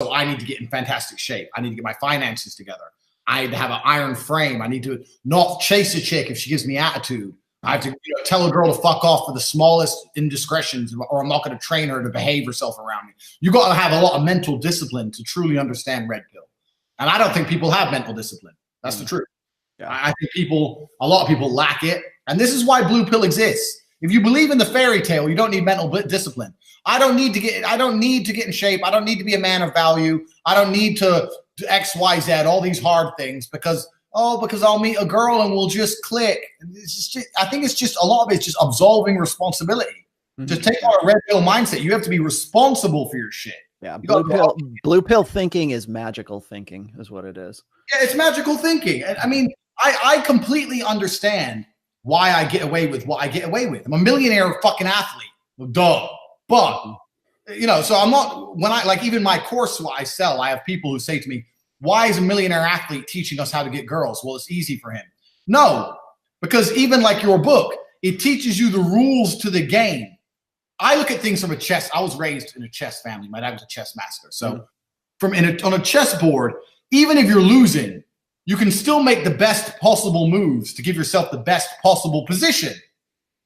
So I need to get in fantastic shape. I need to get my finances together. I need to have an iron frame. I need to not chase a chick if she gives me attitude. I have to tell a girl to fuck off for the smallest indiscretions, or I'm not going to train her to behave herself around me. You got to have a lot of mental discipline to truly understand red pill. And I don't think people have mental discipline. That's the truth. Yeah. I think a lot of people lack it. And this is why blue pill exists. If you believe in the fairy tale, you don't need mental discipline. I don't need to get in shape. I don't need to be a man of value. I don't need to do X, Y, Z, all these hard things because I'll meet a girl and we'll just click. I think it's just a lot of it's just absolving responsibility. To take on a red pill mindset, you have to be responsible for your shit. Yeah, blue pill thinking is magical thinking, is what it is. Yeah, it's magical thinking. And I mean, I completely understand why I get away with what I get away with. I'm a millionaire fucking athlete. Well, duh. But, so I'm not, when I, like even my course what I sell, I have people who say to me, why is a millionaire athlete teaching us how to get girls? Well, it's easy for him. No, because even like your book, it teaches you the rules to the game. I look at things from a chess. I was raised in a chess family. My dad was a chess master. So on a chessboard, even if you're losing, you can still make the best possible moves to give yourself the best possible position.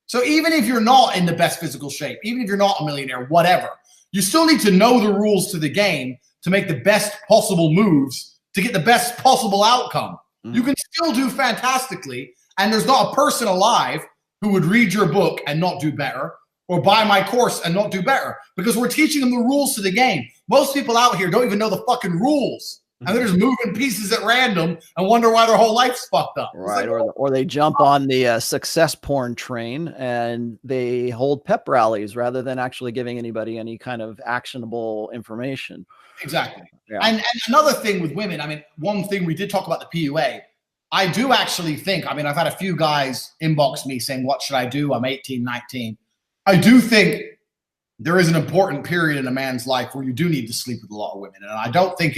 So even if you're not in the best physical shape, even if you're not a millionaire, whatever, you still need to know the rules to the game to make the best possible moves to get the best possible outcome. You can still do fantastically, and there's not a person alive who would read your book and not do better, or buy my course and not do better, because we're teaching them the rules to the game. Most people out here don't even know the fucking rules. And they're just moving pieces at random and wonder why their whole life's fucked up. Right. Or they jump on the success porn train and they hold pep rallies rather than actually giving anybody any kind of actionable information. Exactly. Yeah. And another thing with women, I mean, one thing we did talk about the PUA. I do actually think, I mean, I've had a few guys inbox me saying, what should I do? I'm 18, 19. I do think there is an important period in a man's life where you do need to sleep with a lot of women. And I don't think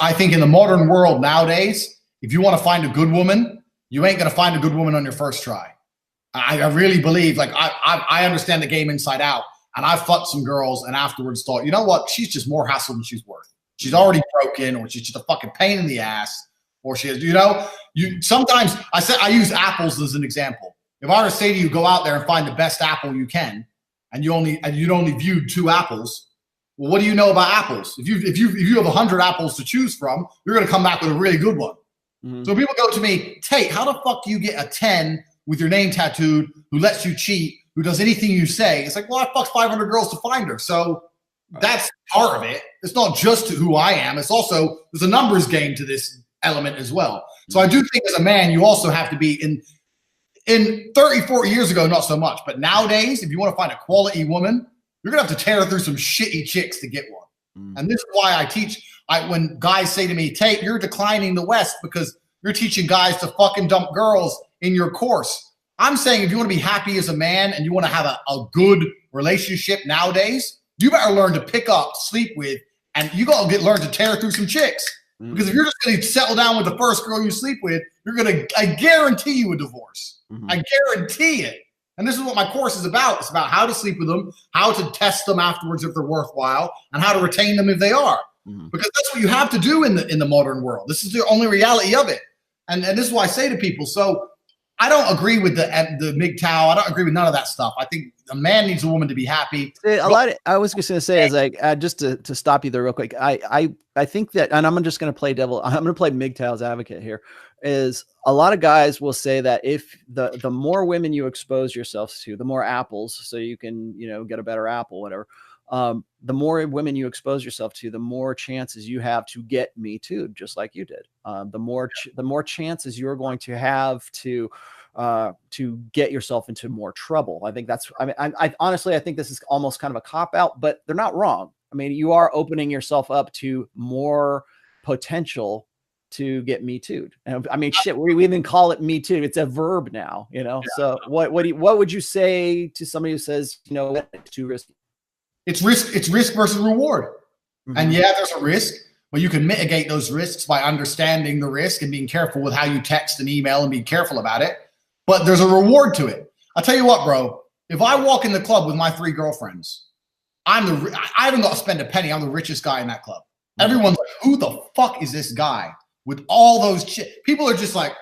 I think in the modern world nowadays, if you want to find a good woman, you ain't going to find a good woman on your first try. I really believe, like, I understand the game inside out. And I fucked some girls and afterwards thought, you know what? She's just more hassle than she's worth. She's already broken, or she's just a fucking pain in the ass, or she is, sometimes I use apples as an example. If I were to say to you, go out there and find the best apple you can, and you'd only viewed 2 apples, well, what do you know about apples? If you have 100 apples to choose from, you're going to come back with a really good one. So people go to me, Tate, how the fuck do you get a 10 with your name tattooed, who lets you cheat, who does anything you say? It's like, well, I fucked 500 girls to find her. So that's part of it. It's not just who I am. It's also, there's a numbers game to this element as well. So I do think as a man, you also have to be in 30, 40 years ago, not so much. But nowadays, if you want to find a quality woman, you're going to have to tear through some shitty chicks to get one. And this is why I teach. When guys say to me, Tate, you're declining the West because you're teaching guys to fucking dump girls in your course. I'm saying if you want to be happy as a man and you want to have a good relationship nowadays, you better learn to pick up, sleep with, and you got to learn to tear through some chicks. Because if you're just going to settle down with the first girl you sleep with, I guarantee you a divorce. I guarantee it. And this is what my course is about. It's about how to sleep with them, how to test them afterwards if they're worthwhile, and how to retain them if they are. Because that's what you have to do in the modern world. This is the only reality of it. And this is why I say to people, so I don't agree with the MGTOW. I don't agree with none of that stuff. I think a man needs a woman to be happy. I was just going to say, is like, just to stop you there real quick. I think that, and I'm just going to play I'm going to play MGTOW's advocate here, is a lot of guys will say that if the more women you expose yourselves to, the more apples, so you can, get a better apple, whatever. The more women you expose yourself to, the more chances you have to get Me Too, just like you did. The more chances you're going to have to get yourself into more trouble. I think that's, I honestly, I think this is almost kind of a cop out, but they're not wrong. I mean, you are opening yourself up to more potential to get Me Too'd. And I mean, shit, we even call it Me Too. It's a verb now, Yeah. So what would you say to somebody who says, it's too risky? It's risk versus reward. And yeah, there's a risk, but you can mitigate those risks by understanding the risk and being careful with how you text and email and be careful about it. But there's a reward to it. I'll tell you what, bro, if I walk in the club with my 3 girlfriends, I haven't got to spend a penny. I'm the richest guy in that club. Everyone's like, who the fuck is this guy with all those chicks? People are just like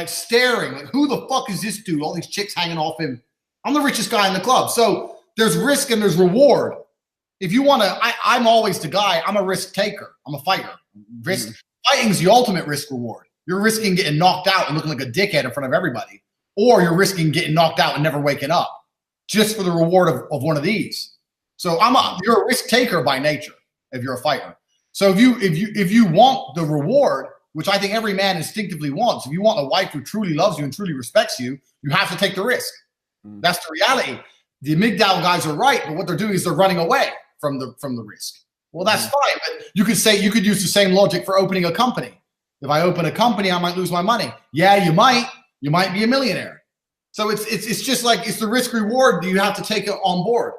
staring, like, who the fuck is this dude? All these chicks hanging off him. I'm the richest guy in the club. So there's risk and there's reward. If you want to, I'm always the guy. I'm a risk taker. I'm a fighter. Fighting is the ultimate risk reward. You're risking getting knocked out and looking like a dickhead in front of everybody, or you're risking getting knocked out and never waking up just for the reward of one of these. So you're a risk taker by nature if you're a fighter. So if you want the reward, which I think every man instinctively wants, if you want a wife who truly loves you and truly respects you, you have to take the risk. That's the reality. The MGTOW guys are right, but what they're doing is they're running away from the risk. Well, that's fine, but you could use the same logic for opening a company. If I open a company, I might lose my money. Yeah, you might be a millionaire. So it's just like, it's the risk reward that you have to take it on board.